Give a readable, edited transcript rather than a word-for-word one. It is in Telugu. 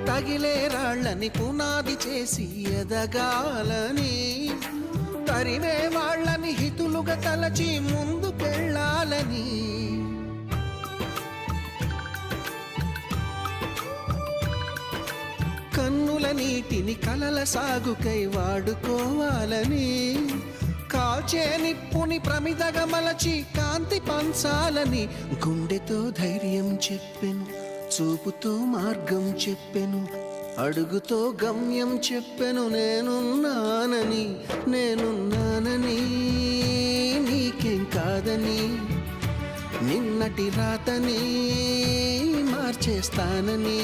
తగిలే రాళ్ళని పునాది చేసి ఎదగాలని, తరిమే వాళ్ళని హితులుగా తలచి ముందుకెళ్ళాలని, కన్నుల నీటిని కలల సాగుకై వాడుకోవాలని, కాల్చే నిప్పుని ప్రమిదగా మలచి కాంతి పంచాలని, గుండెతో ధైర్యం చెప్పెను, చూపుతో మార్గం చెప్పెను, అడుగుతో గమ్యం చెప్పెను. నేనున్నానని నీకేం కాదని, నిన్నటి రాతని మార్చేస్తానని.